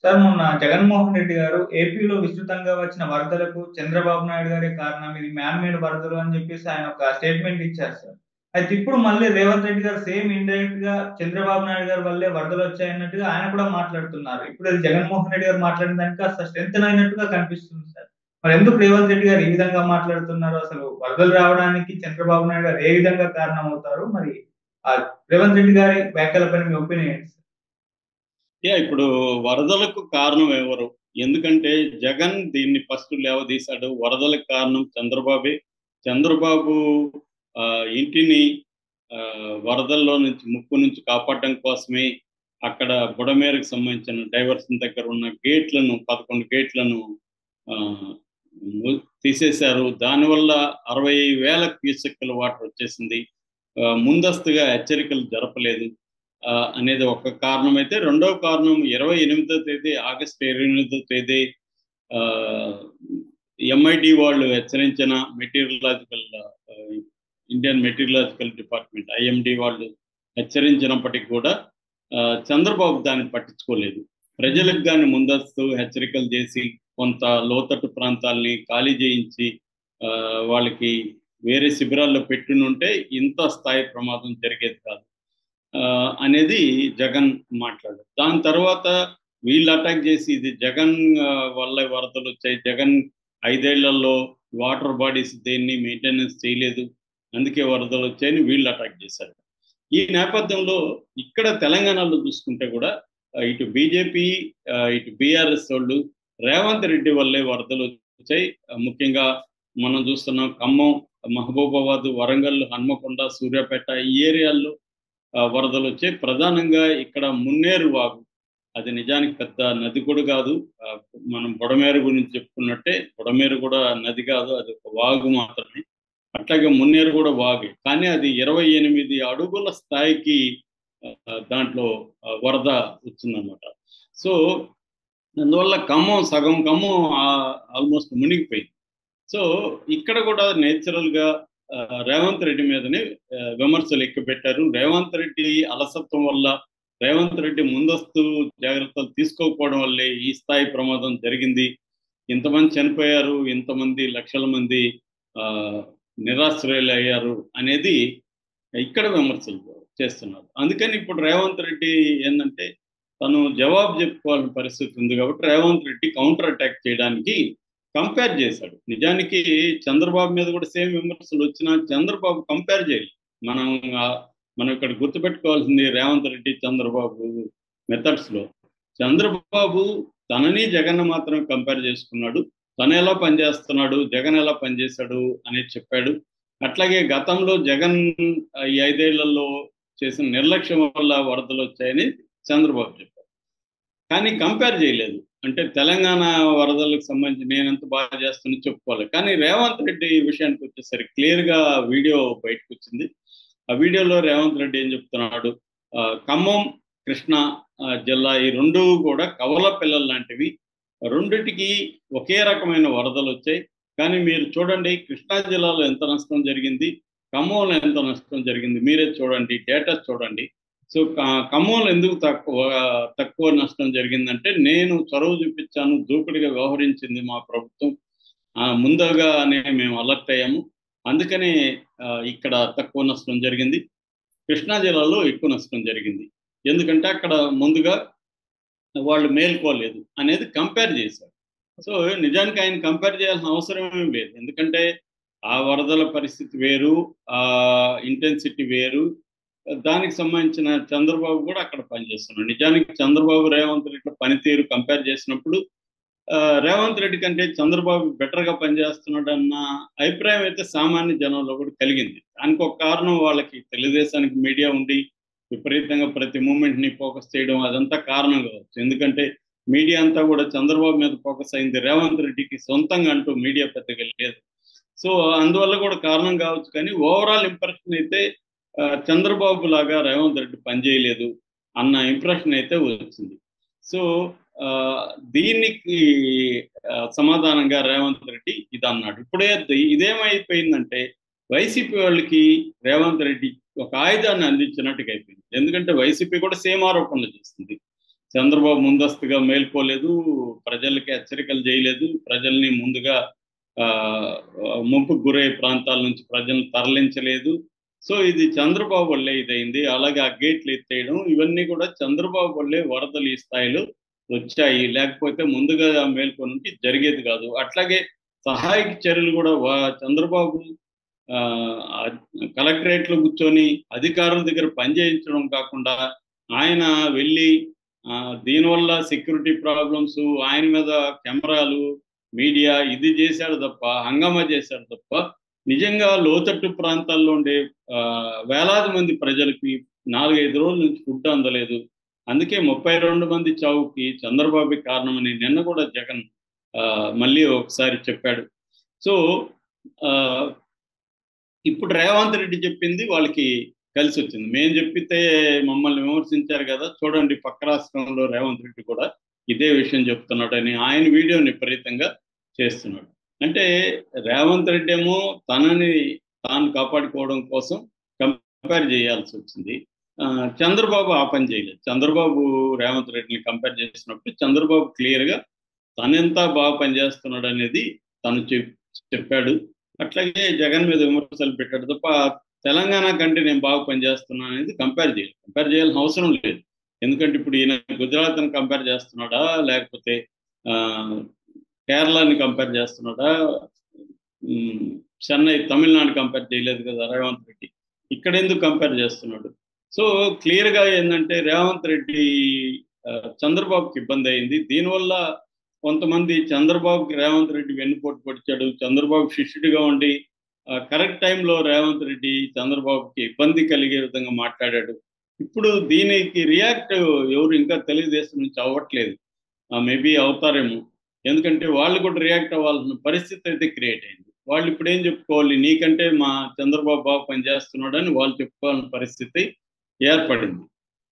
Sir మొన్న జగన్మోహన్ రెడ్డి గారు ఏపీలో విస్తృతంగా వచ్చిన వరదలకు చంద్రబాబు నాయుడు గారే కారణం. ఇది మ్యాన్ మేడ్ వరదలు అని చెప్పేసి ఆయన ఒక స్టేట్మెంట్ ఇచ్చారు సార్. అయితే ఇప్పుడు మళ్ళీ రేవంత్ రెడ్డి గారు సేమ్ ఇండైరెక్ట్ గా చంద్రబాబు నాయుడు గారి వల్లే వరదలు వచ్చాయన్నట్టుగా ఆయన కూడా మాట్లాడుతున్నారు. ఇప్పుడు అది జగన్మోహన్ రెడ్డి గారు మాట్లాడిన దానికి కాస్త స్ట్రెంత్ అయినట్టుగా కనిపిస్తుంది సార్. మరి ఎందుకు రేవంత్ రెడ్డి గారు ఈ విధంగా మాట్లాడుతున్నారు? అసలు వరదలు రావడానికి చంద్రబాబు నాయుడు గారు ఏ విధంగా కారణం అవుతారు? మరి ఆ రేవంత్ రెడ్డి గారి వ్యాఖ్యలపైన మీ ఒపీనియన్ ఏంటి సార్? ఇప్పుడు వరదలకు కారణం ఎవరు? ఎందుకంటే జగన్ దీన్ని ఫస్ట్ లేవదీశాడు. వరదలకు కారణం చంద్రబాబే. చంద్రబాబు ఇంటిని వరదల్లో నుంచి ముప్పు నుంచి కాపాడడం కోసమే అక్కడ బుడమేరకు సంబంధించిన డైవర్షన్ దగ్గర ఉన్న గేట్లను 11 గేట్లను ఆ, తీసేశారు. దానివల్ల 60,000 క్యూసెక్కుల వాటర్ వచ్చేసింది. ముందస్తుగా హెచ్చరికలు జరపలేదు అనేది ఒక కారణం అయితే, రెండవ కారణం 28వ తేదీ ఆగస్టు 28వ తేదీ ఎంఐడి వాళ్ళు హెచ్చరించిన meteorological Indian meteorological department IMD వాళ్ళు హెచ్చరించినప్పటికీ కూడా చంద్రబాబు దాన్ని పట్టించుకోలేదు. ప్రజలకు కానీ ముందస్తు హెచ్చరికలు చేసి కొంత లోతట్టు ప్రాంతాలని ఖాళీ చేయించి వాళ్ళకి వేరే శిబిరాల్లో పెట్టినుంటే ఇంత స్థాయి ప్రమాదం జరిగేది కాదు అనేది జగన్ మాట్లాడారు. దాని తర్వాత వీళ్ళు అటాక్ చేసి ఇది జగన్ వల్ల వరదలు వచ్చాయి, జగన్ 5 ఏళ్లలో వాటర్ బాడీస్ దేన్ని మెయింటెనెన్స్ చేయలేదు, అందుకే వరదలు వచ్చాయని వీళ్ళు అటాక్ చేశారు. ఈ నేపథ్యంలో ఇక్కడ తెలంగాణలో చూసుకుంటే కూడా ఇటు బీజేపీ ఇటు బీఆర్ఎస్ వాళ్ళు రేవంత్ రెడ్డి వల్లే వరదలు వచ్చాయి. ముఖ్యంగా మనం చూస్తున్నాం ఖమ్మం, మహబూబాబాద్, వరంగల్, హన్మకొండ, సూర్యాపేట ఈ ఏరియాల్లో వరదలు వచ్చాయి. ప్రధానంగా ఇక్కడ మున్నేరు వాగు, అది నిజానికి పెద్ద నది కూడా కాదు. మనం బుడమేరు గురించి చెప్పుకున్నట్టే బుడమేరు కూడా నది కాదు, అది ఒక వాగు మాత్రమే. అట్లాగే మున్నేరు కూడా వాగే, కానీ అది 28 అడుగుల స్థాయికి దాంట్లో వరద వచ్చిందన్నమాట. సో అందువల్ల సగం ఖమ్మం ఆల్మోస్ట్ మునిగిపోయింది. సో ఇక్కడ కూడా నేచురల్గా రేవంత్ రెడ్డి మీదనే విమర్శలు ఎక్కుపెట్టారు. రేవంత్ రెడ్డి అలసత్వం వల్ల, రేవంత్ రెడ్డి ముందస్తు జాగ్రత్తలు తీసుకోకపోవడం వల్లే ఈ స్థాయి ప్రమాదం జరిగింది. ఇంతమంది చనిపోయారు, ఇంతమంది లక్షల మంది నిరాశ్రయులు అయ్యారు అనేది ఇక్కడ విమర్శలు చేస్తున్నారు. అందుకని ఇప్పుడు రేవంత్ రెడ్డి ఏంటంటే తను జవాబు చెప్పుకోవాల్సిన పరిస్థితి ఉంది కాబట్టి రేవంత్ రెడ్డి కౌంటర్ అటాక్ చేయడానికి కంపేర్ చేశాడు. నిజానికి చంద్రబాబు మీద కూడా సేమ్ విమర్శలు వచ్చినా చంద్రబాబు కంపేర్ చేయలేదు. మనం ఇక్కడ గుర్తుపెట్టుకోవాల్సింది రేవంత్ రెడ్డి చంద్రబాబు మెథడ్స్లో చంద్రబాబు తనని జగన్ మాత్రం కంపేర్ చేసుకున్నాడు. తను ఎలా పనిచేస్తున్నాడు, జగన్ ఎలా పనిచేశాడు అనేది చెప్పాడు. అట్లాగే గతంలో జగన్ ఈ 5 ఏళ్లలో చేసిన నిర్లక్ష్యం వల్ల వరదలు వచ్చాయని చంద్రబాబు చెప్పారు, కానీ కంపేర్ చేయలేదు. అంటే తెలంగాణ వరదలకు సంబంధించి నేనెంత బాగా చేస్తున్నా చెప్పుకోవాలి. కానీ రేవంత్ రెడ్డి విషయానికి వచ్చేసరికి క్లియర్గా వీడియో బయటకు వచ్చింది. ఆ వీడియోలో రేవంత్ రెడ్డి ఏం చెప్తున్నాడు, ఖమ్మం, కృష్ణా జిల్లా ఈ రెండు కూడా కవల పిల్లలు లాంటివి, రెండిటికి ఒకే రకమైన వరదలు వచ్చాయి. కానీ మీరు చూడండి కృష్ణా జిల్లాలో ఎంత నష్టం జరిగింది, ఖమ్మంలో ఎంత నష్టం జరిగింది, మీరే చూడండి, డేటా చూడండి. సో ఖమ్మంలో ఎందుకు తక్కువ నష్టం జరిగిందంటే నేను చొరవ చూపించాను, దూకుడుగా వ్యవహరించింది మా ప్రభుత్వం, ముందుగానే మేము అలర్ట్ అయ్యాము, అందుకనే ఇక్కడ తక్కువ నష్టం జరిగింది. కృష్ణా జిల్లాలో ఎక్కువ నష్టం జరిగింది, ఎందుకంటే అక్కడ ముందుగా వాళ్ళు మేల్కోలేదు అనేది కంపేర్ చేశారు. సో నిజానికి ఆయన కంపేర్ చేయాల్సిన అవసరం లేదు, ఎందుకంటే ఆ వరదల పరిస్థితి వేరు, ఆ ఇంటెన్సిటీ వేరు, దానికి సంబంధించిన చంద్రబాబు కూడా అక్కడ పనిచేస్తున్నాడు. నిజానికి చంద్రబాబు రేవంత్ రెడ్డి పనితీరు కంపేర్ చేసినప్పుడు రేవంత్ రెడ్డి కంటే చంద్రబాబు బెటర్గా పనిచేస్తున్నాడు అన్న అభిప్రాయం అయితే సామాన్య జనంలో కూడా కలిగింది. దానికి ఒక కారణం వాళ్ళకి తెలుగుదేశానికి మీడియా ఉండి విపరీతంగా ప్రతి మూమెంట్ని ఫోకస్ చేయడం, అదంతా కారణం కావచ్చు. ఎందుకంటే మీడియా అంతా కూడా చంద్రబాబు మీద ఫోకస్ అయింది, రేవంత్ రెడ్డికి సొంతంగా అంటూ మీడియా పెద్దగా లేదు. సో అందువల్ల కూడా కారణం కావచ్చు. కానీ ఓవరాల్ ఇంప్రెషన్ అయితే చంద్రబాబు లాగా రేవంత్ రెడ్డి పనిచేయలేదు అన్న ఇంప్రెషన్ అయితే వచ్చింది. సో దీనికి సమాధానంగా రేవంత్ రెడ్డి ఇది అన్నాడు. ఇప్పుడే ఇదేమైపోయిందంటే వైసీపీ వాళ్ళకి రేవంత్ రెడ్డి ఒక ఆయుధాన్ని అందించినట్టుగా అయిపోయింది. ఎందుకంటే వైసీపీ కూడా సేమ్ ఆరోపణలు చేస్తుంది. చంద్రబాబు ముందస్తుగా మేల్కోలేదు, ప్రజలకి హెచ్చరికలు చేయలేదు, ప్రజల్ని ముందుగా ముంపుకు గురయ్యే ప్రాంతాల నుంచి ప్రజలను తరలించలేదు. సో ఇది చంద్రబాబు వల్లే ఇదైంది. అలాగే ఆ గేట్లు ఎత్తేయడం ఇవన్నీ కూడా చంద్రబాబు వల్లే వరదలు ఈ స్థాయిలో వచ్చాయి. లేకపోతే ముందుగా మేల్కొని ఉంటే జరిగేది కాదు. అట్లాగే సహాయక చర్యలు కూడా చంద్రబాబు కలెక్టరేట్లో కూర్చొని అధికారుల దగ్గర పనిచేయించడం కాకుండా ఆయన వెళ్ళి దీనివల్ల సెక్యూరిటీ ప్రాబ్లమ్స్, ఆయన మీద కెమెరాలు, మీడియా ఇది చేశాడు తప్ప, హంగామా చేశాడు తప్ప, నిజంగా లోతట్టు ప్రాంతాల్లో ఉండే వేలాది మంది ప్రజలకి 4-5 రోజుల నుంచి ఫుడ్ అందలేదు. అందుకే 32 మంది చావుకి చంద్రబాబు కారణమని నిన్న కూడా జగన్ మళ్ళీ ఒకసారి చెప్పాడు. సో ఇప్పుడు రేవంత్ రెడ్డి చెప్పింది వాళ్ళకి కలిసి వచ్చింది. మేము చెప్పితే మమ్మల్ని విమర్శించారు కదా, చూడండి పక్క రాష్ట్రంలో రేవంత్ రెడ్డి కూడా ఇదే విషయం చెప్తున్నాడని ఆయన వీడియోని విపరీతంగా చేస్తున్నాడు. అంటే రేవంత్ రెడ్డి ఏమో తాను కాపాడుకోవడం కోసం కంపేర్ చేయాల్సి వచ్చింది. చంద్రబాబు ఆ పని చేయలేదు. చంద్రబాబు రేవంత్ రెడ్డిని కంపేర్ చేసినప్పుడు చంద్రబాబు క్లియర్గా తనెంత బాగా పనిచేస్తున్నాడు అనేది తను చెప్పాడు. అట్లాగే జగన్ మీద విమర్శలు పెట్టాడు తప్ప తెలంగాణ కంటే నేను బాగా పనిచేస్తున్నాను అనేది కంపేర్ చేయాల్సిన అవసరం లేదు. ఎందుకంటే ఇప్పుడు ఈయన గుజరాత్ని కంపేర్ చేస్తున్నాడా, లేకపోతే కేరళని కంపేర్ చేస్తున్నాడా, చెన్నై తమిళనాడు కంపేర్ చేయలేదు కదా రేవంత్ రెడ్డి. ఇక్కడ ఎందుకు కంపేర్ చేస్తున్నాడు? సో క్లియర్గా ఏంటంటే రేవంత్ రెడ్డి చంద్రబాబుకి ఇబ్బంది అయింది. దీనివల్ల కొంతమంది చంద్రబాబుకి రేవంత్ రెడ్డి వెన్నుపోటు పొడిచాడు, చంద్రబాబు శిష్యుడిగా ఉండి కరెక్ట్ టైంలో రేవంత్ రెడ్డి చంద్రబాబుకి ఇబ్బంది కలిగే విధంగా మాట్లాడాడు. ఇప్పుడు దీనికి రియాక్ట్ ఎవరు ఇంకా తెలుగుదేశం నుంచి అవ్వట్లేదు. మేబీ అవుతారేమో, ఎందుకంటే వాళ్ళు కూడా రియాక్ట్ అవ్వాల్సిన పరిస్థితి అయితే క్రియేట్ అయింది. వాళ్ళు ఇప్పుడు ఏం చెప్పుకోవాలి, నీకంటే మా చంద్రబాబు బాగా పనిచేస్తున్నాడు అని వాళ్ళు చెప్పుకోవాల్సిన పరిస్థితి ఏర్పడింది.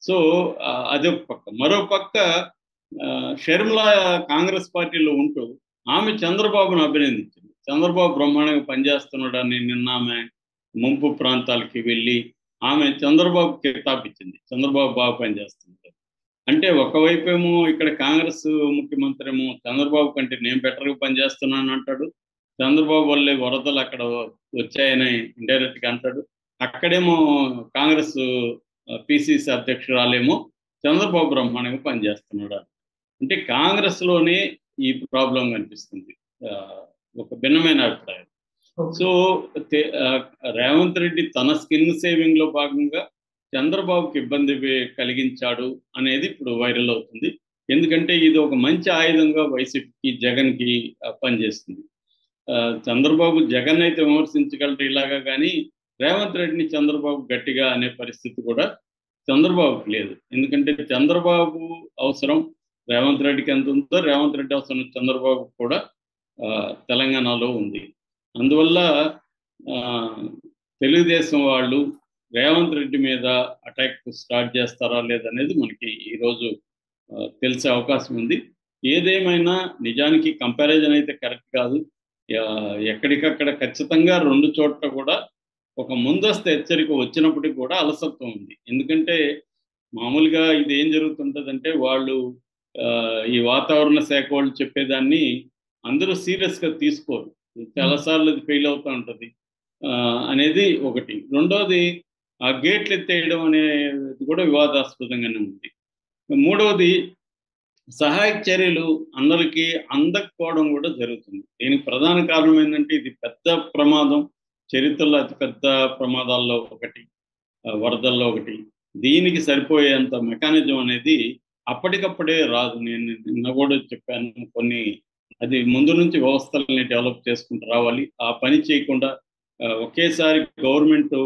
సో అదొక పక్క. మరో పక్క షర్మిల కాంగ్రెస్ పార్టీలో ఉంటూ ఆమె చంద్రబాబును అభినందించింది. చంద్రబాబు బ్రహ్మాండంగా పనిచేస్తున్నాడని నిన్న ఆమె ముంపు ప్రాంతాలకి వెళ్ళి ఆమె చంద్రబాబు కితాబిచ్చింది, చంద్రబాబు బాగా పనిచేస్తున్నాడు. అంటే ఒకవైపు ఏమో ఇక్కడ కాంగ్రెస్ ముఖ్యమంత్రి ఏమో చంద్రబాబు కంటే నేను బెటర్గా పనిచేస్తున్నాను అంటాడు, చంద్రబాబు వల్లే వరదలు అక్కడ వచ్చాయని ఇండైరెక్ట్గా అంటాడు. అక్కడేమో కాంగ్రెస్ పిసిసి అధ్యక్షురాలేమో చంద్రబాబు బ్రహ్మాండంగా పనిచేస్తున్నాడు. అంటే కాంగ్రెస్లోనే ఈ ప్రాబ్లం కనిపిస్తుంది, ఒక భిన్నమైన అభిప్రాయం. సో రేవంత్ రెడ్డి తన స్కిన్ సేవింగ్ లో భాగంగా చంద్రబాబుకి ఇబ్బంది కలిగించాడు అనేది ఇప్పుడు వైరల్ అవుతుంది. ఎందుకంటే ఇది ఒక మంచి ఆయుధంగా వైసీపీకి జగన్కి పనిచేస్తుంది. చంద్రబాబు జగన్ అయితే విమర్శించగలరు ఇలాగా, కానీ రేవంత్ రెడ్డిని చంద్రబాబు గట్టిగా అనే పరిస్థితి కూడా చంద్రబాబుకి లేదు. ఎందుకంటే చంద్రబాబు అవసరం రేవంత్ రెడ్డికి ఎంత ఉందో రేవంత్ రెడ్డి అవసరం చంద్రబాబు కూడా తెలంగాణలో ఉంది. అందువల్ల తెలుగుదేశం వాళ్ళు రేవంత్ రెడ్డి మీద అటాక్ స్టార్ట్ చేస్తారా లేదనేది మనకి ఈరోజు తెలిసే అవకాశం ఉంది. ఏదేమైనా నిజానికి కంపారిజన్ అయితే కరెక్ట్ కాదు. ఎక్కడికక్కడ ఖచ్చితంగా 2 చోట్ల కూడా ఒక ముందస్తు హెచ్చరిక వచ్చినప్పటికీ కూడా అలసత్వం ఉంది. ఎందుకంటే మామూలుగా ఇది ఏం జరుగుతుంటుందంటే వాళ్ళు ఈ వాతావరణ శాఖ వాళ్ళు చెప్పేదాన్ని అందరూ సీరియస్గా తీసుకోరు, చాలాసార్లు అది ఫెయిల్ అవుతూ ఉంటుంది అనేది ఒకటి. రెండోది ఆ గేట్లు ఎత్తేయడం అనేది కూడా వివాదాస్పదంగానే ఉంది. మూడవది సహాయక చర్యలు అందరికీ అందకపోవడం కూడా జరుగుతుంది. దీనికి ప్రధాన కారణం ఏంటంటే ఇది పెద్ద ప్రమాదం, చరిత్రలో అతిపెద్ద ప్రమాదాల్లో ఒకటి, వరదల్లో ఒకటి. దీనికి సరిపోయేంత మెకానిజం అనేది అప్పటికప్పుడే రాదు. నేను నిన్న కూడా చెప్పాను, కొన్ని అది ముందు నుంచి వ్యవస్థలని డెవలప్ చేసుకుంటూ రావాలి. ఆ పని చేయకుండా ఒకేసారి గవర్నమెంట్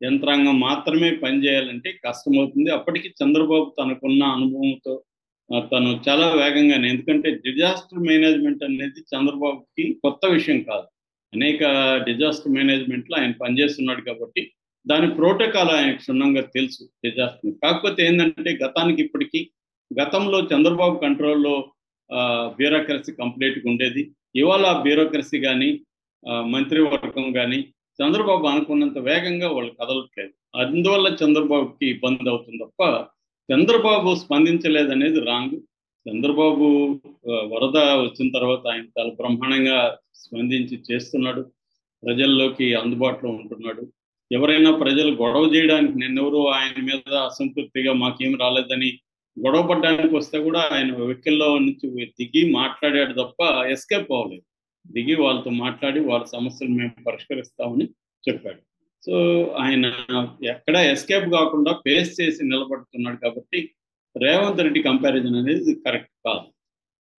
యంత్రాంగం మాత్రమే పనిచేయాలంటే కష్టమవుతుంది. అప్పటికి చంద్రబాబు తనకున్న అనుభవంతో తను చాలా వేగంగానే, ఎందుకంటే డిజాస్టర్ మేనేజ్మెంట్ అనేది చంద్రబాబుకి కొత్త విషయం కాదు, అనేక డిజాస్టర్ మేనేజ్మెంట్లో ఆయన పనిచేస్తున్నాడు కాబట్టి దాని ప్రోటోకాల్ ఆయనకు క్షుణ్ణంగా తెలుసు డిజాస్టర్. కాకపోతే ఏంటంటే గతానికి ఇప్పటికీ, గతంలో చంద్రబాబు కంట్రోల్లో బ్యూరోక్రసీ కంప్లీట్గా ఉండేది. ఇవాళ ఆ బ్యూరోక్రసీ కానీ మంత్రివర్గం కానీ చంద్రబాబు అనుకున్నంత వేగంగా వాళ్ళు కదలట్లేదు. అందువల్ల చంద్రబాబుకి ఇబ్బంది అవుతుంది తప్ప చంద్రబాబు స్పందించలేదనేది రాంగ్. చంద్రబాబు వరద వచ్చిన తర్వాత ఆయన చాలా బ్రహ్మాండంగా స్పందించి చేస్తున్నాడు, ప్రజల్లోకి అందుబాటులో ఉంటున్నాడు. ఎవరైనా ప్రజలు గొడవ చేయడానికి, నిన్నెవరు ఆయన మీద అసంతృప్తిగా మాకేం రాలేదని గొడవ పడ్డానికి వస్తే కూడా ఆయన వెహికల్లో నుంచి దిగి మాట్లాడాడు తప్ప ఎస్కేప్ అవ్వలేదు. దిగి వాళ్ళతో మాట్లాడి వాళ్ళ సమస్యలు మేము పరిష్కరిస్తామని చెప్పాడు. సో ఆయన ఎక్కడ ఎస్కేప్ కాకుండా ఫేస్ చేసి నిలబడుతున్నాడు కాబట్టి రేవంత్ రెడ్డి కంపారిజన్ అనేది కరెక్ట్ కాదు.